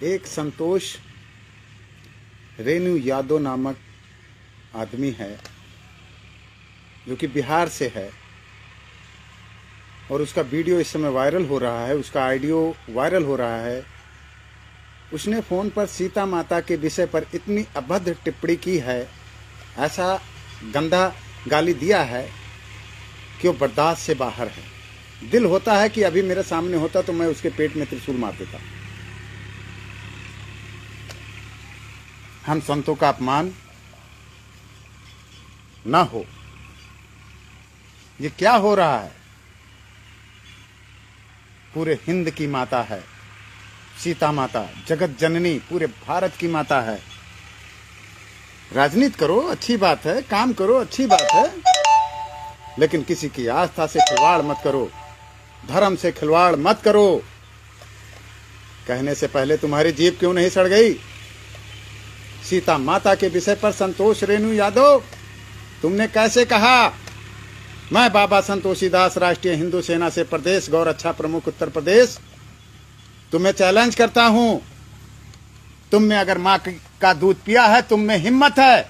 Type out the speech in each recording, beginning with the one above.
एक संतोष रेणु यादव नामक आदमी है जो कि बिहार से है और उसका वीडियो इस समय वायरल हो रहा है, उसका ऑडियो वायरल हो रहा है। उसने फ़ोन पर सीता माता के विषय पर इतनी अभद्र टिप्पणी की है, ऐसा गंदा गाली दिया है कि वो बर्दाश्त से बाहर है। दिल होता है कि अभी मेरे सामने होता तो मैं उसके पेट में त्रिशूल मार देता। हम संतों का अपमान ना हो। ये क्या हो रहा है? पूरे हिंद की माता है सीता माता, जगत जननी, पूरे भारत की माता है। राजनीति करो अच्छी बात है, काम करो अच्छी बात है, लेकिन किसी की आस्था से खिलवाड़ मत करो, धर्म से खिलवाड़ मत करो। कहने से पहले तुम्हारी जीभ क्यों नहीं सड़ गई? सीता माता के विषय पर संतोष रेणु यादव, तुमने कैसे कहा? मैं बाबा संतोषी दास, राष्ट्रीय हिंदू सेना से प्रदेश गौरक्षा प्रमुख उत्तर प्रदेश, तुम्हें चैलेंज करता हूं। तुमने अगर मां का दूध पिया है, तुम में हिम्मत है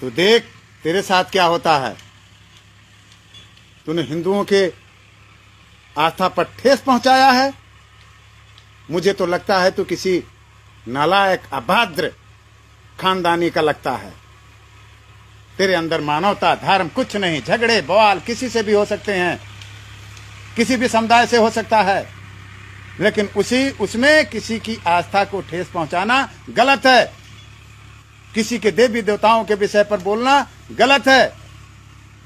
तो देख तेरे साथ क्या होता है। तूने हिंदुओं के आस्था पर ठेस पहुंचाया है। मुझे तो लगता है तू किसी नालायक अभद्र खानदानी का लगता है। तेरे अंदर मानवता धर्म कुछ नहीं। झगड़े बवाल किसी से भी हो सकते हैं, किसी भी समुदाय से हो सकता है, लेकिन उसमें किसी की आस्था को ठेस पहुंचाना गलत है। किसी के देवी देवताओं के विषय पर बोलना गलत है।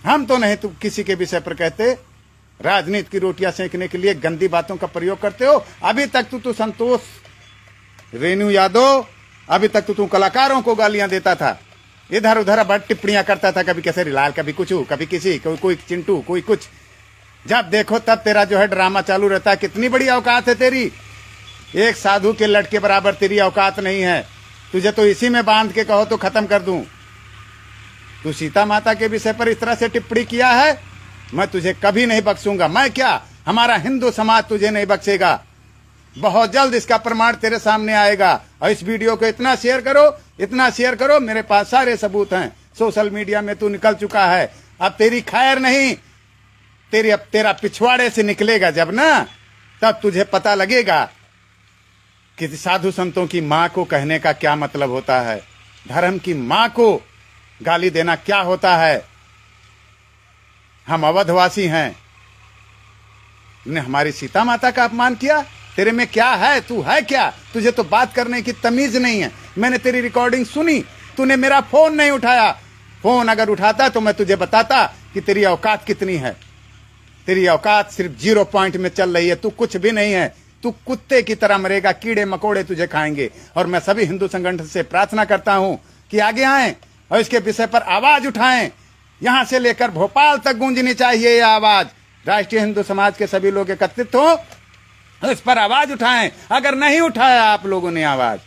हम तो नहीं, तुम किसी के विषय पर कहते। राजनीति की रोटियां सेकने के लिए गंदी बातों का प्रयोग करते हो। अभी तक तू संतोष रेणु यादव, अभी तक तू कलाकारों को गालियां देता था, इधर उधर बड़ टिप्पणियां करता था, कभी कैसे लाल, कभी कुछ, कभी किसी, कोई चिंटू, कोई कुछ। जब देखो तब तेरा जो है ड्रामा चालू रहता है। कितनी बड़ी औकात है तेरी? एक साधु के लट के बराबर तेरी औकात नहीं है। तुझे तो इसी में बांध के कहो तो खत्म कर दूं। तू सीता माता के विषय पर इस तरह से टिप्पणी किया है, मैं तुझे कभी नहीं बख्शूंगा। मैं क्या, हमारा हिंदू समाज तुझे नहीं बख्शेगा। बहुत जल्द इसका प्रमाण तेरे सामने आएगा। और इस वीडियो को इतना शेयर करो, इतना शेयर करो, मेरे पास सारे सबूत हैं। सोशल मीडिया में तू निकल चुका है। अब तेरी खैर नहीं, तेरा पिछवाड़े से निकलेगा जब ना, तब तुझे पता लगेगा कि साधु संतों की मां को कहने का क्या मतलब होता है, धर्म की मां को गाली देना क्या होता है। हम अवधवासी हैं, तुमने हमारी सीता माता का अपमान किया। तेरे में क्या है? तू है क्या? तुझे तो बात करने की तमीज नहीं है। मैंने तेरी रिकॉर्डिंग सुनी, तूने मेरा फोन नहीं उठाया। फोन अगर उठाता तो मैं तुझे बताता कि तेरी औकात कितनी है। तेरी औकात सिर्फ 0 पॉइंट में चल रही है। तू कुछ भी नहीं है। तू कुत्ते की तरह मरेगा, कीड़े मकोड़े तुझे खाएंगे। और मैं सभी हिंदू संगठन से प्रार्थना करता हूं कि आगे आएं और इसके विषय पर आवाज उठाएं। यहां से लेकर भोपाल तक गूंजनी चाहिए यह आवाज। राष्ट्रीय हिंदू समाज के सभी लोग एकत्रित हो, इस पर आवाज उठाएं। अगर नहीं उठाया आप लोगों ने आवाज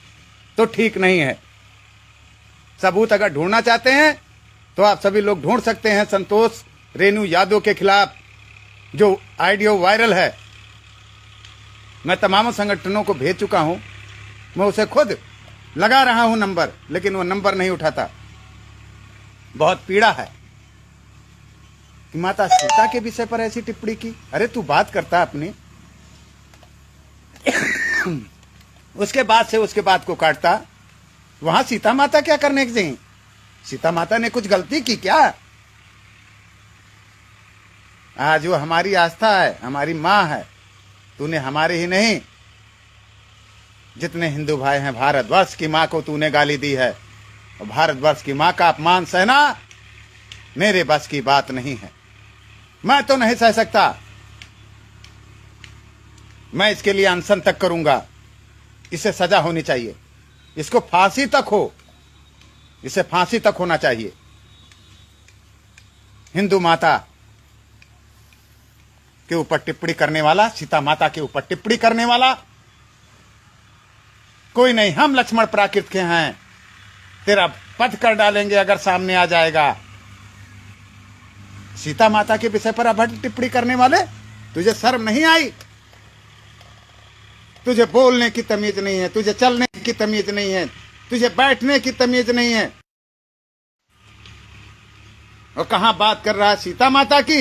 तो ठीक नहीं है। सबूत अगर ढूंढना चाहते हैं तो आप सभी लोग ढूंढ सकते हैं। संतोष रेणु यादव के खिलाफ जो ऑडियो वायरल है, मैं तमाम संगठनों को भेज चुका हूं। मैं उसे खुद लगा रहा हूं नंबर, लेकिन वो नंबर नहीं उठाता। बहुत पीड़ा है कि माता सीता के विषय पर ऐसी टिप्पणी की। अरे तू बात करता अपनी, उसके बाद से उसके बाद को काटता। वहां सीता माता क्या करने के चाहिए? सीता माता ने कुछ गलती की क्या? आज वो हमारी आस्था है, हमारी मां है। तूने हमारे ही नहीं, जितने हिंदू भाई हैं, भारतवर्ष की मां को तूने गाली दी है। और भारतवर्ष की मां का अपमान सहना मेरे बस की बात नहीं है। मैं तो नहीं सह सकता। मैं इसके लिए अनशन तक करूंगा। इसे सजा होनी चाहिए, इसको फांसी तक हो, इसे फांसी तक होना चाहिए। हिंदू माता के ऊपर टिप्पणी करने वाला, सीता माता के ऊपर टिप्पणी करने वाला कोई नहीं। हम लक्ष्मण प्राकृत के हैं, तेरा पथ कर डालेंगे अगर सामने आ जाएगा। सीता माता के विषय पर अभद्र टिप्पणी करने वाले तुझे शर्म नहीं आई? तुझे बोलने की तमीज नहीं है, तुझे चलने की तमीज नहीं है, तुझे बैठने की तमीज नहीं है। और कहां बात कर रहा है सीता माता की?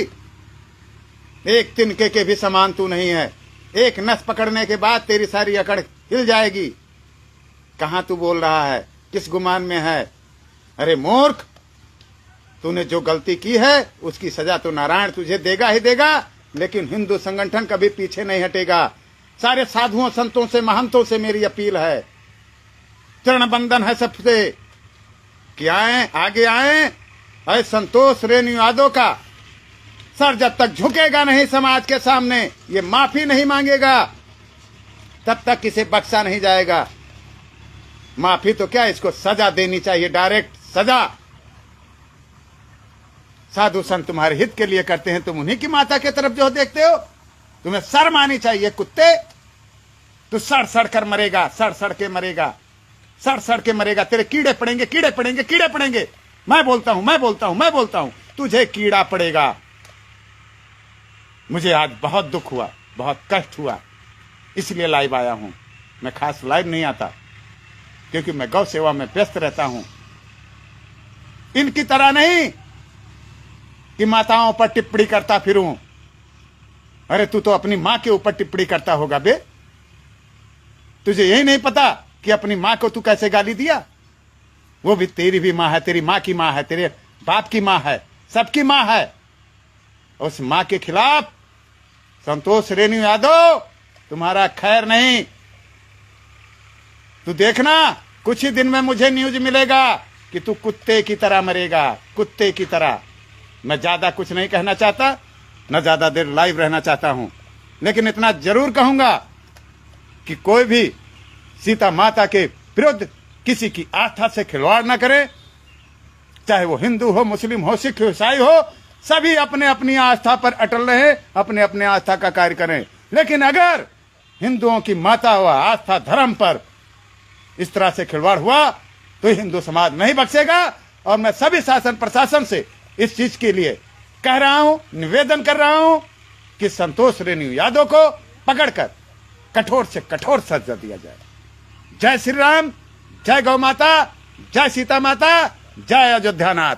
एक तिनके के भी समान तू नहीं है। एक नस पकड़ने के बाद तेरी सारी अकड़ हिल जाएगी। कहां तू बोल रहा है? किस गुमान में है? अरे मूर्ख, तूने जो गलती की है उसकी सजा तो नारायण तुझे देगा ही देगा, लेकिन हिंदू संगठन कभी पीछे नहीं हटेगा। सारे साधुओं संतों से महंतों से मेरी अपील है, चरण बंदन है सबसे कि आए, आगे आए। अरे संतोष रेणु यादव का सर जब तक झुकेगा नहीं समाज के सामने, ये माफी नहीं मांगेगा, तब तक इसे बख्शा नहीं जाएगा। माफी तो क्या, इसको सजा देनी चाहिए, डायरेक्ट सजा। साधु संत तुम्हारे हित के लिए करते हैं, तुम उन्हीं की माता की तरफ जो देखते हो। तुम्हें शर्म आनी चाहिए कुत्ते। तू सड़ सड़ कर मरेगा, सड़ सड़ के मरेगा, सड़ सड़ के मरेगा। तेरे कीड़े पड़ेंगे, कीड़े पड़ेंगे, कीड़े पड़ेंगे। मैं बोलता हूं, मैं बोलता हूं, मैं बोलता हूं, तुझे कीड़ा पड़ेगा। मुझे आज बहुत दुख हुआ, बहुत कष्ट हुआ, इसलिए लाइव आया हूं। मैं खास लाइव नहीं आता क्योंकि मैं गौ सेवा में व्यस्त रहता हूं। इनकी तरह नहीं कि माताओं पर टिप्पणी करता फिरूं। अरे तू तो अपनी मां के ऊपर टिप्पणी करता होगा बे। तुझे यही नहीं पता कि अपनी मां को तू कैसे गाली दिया? वो भी तेरी भी मां है, तेरी मां की मां है, तेरे बाप की मां है, सबकी मां है। उस मां के खिलाफ संतोष रेणु यादव तुम्हारा खैर नहीं। तू देखना, कुछ ही दिन में मुझे न्यूज मिलेगा कि तू कुत्ते की तरह मरेगा, कुत्ते की तरह। मैं ज्यादा कुछ नहीं कहना चाहता, न ज्यादा देर लाइव रहना चाहता हूं, लेकिन इतना जरूर कहूंगा कि कोई भी सीता माता के विरुद्ध किसी की आस्था से खिलवाड़ न करे। चाहे वो हिंदू हो, मुस्लिम हो, सिख हो, ईसाई हो, सभी अपने अपनी आस्था पर अटल रहे, अपने अपने आस्था का कार्य करें। लेकिन अगर हिंदुओं की माता हुआ आस्था धर्म पर इस तरह से खिलवाड़ हुआ तो हिंदू समाज नहीं बख्शेगा। और मैं सभी शासन प्रशासन से इस चीज के लिए कह रहा हूं, निवेदन कर रहा हूं कि संतोष रेणु यादव को पकड़कर कठोर से कठोर सजा दिया जाए। जय श्री राम, जय गौ माता, जय सीता माता, जय अयोध्यानाथ।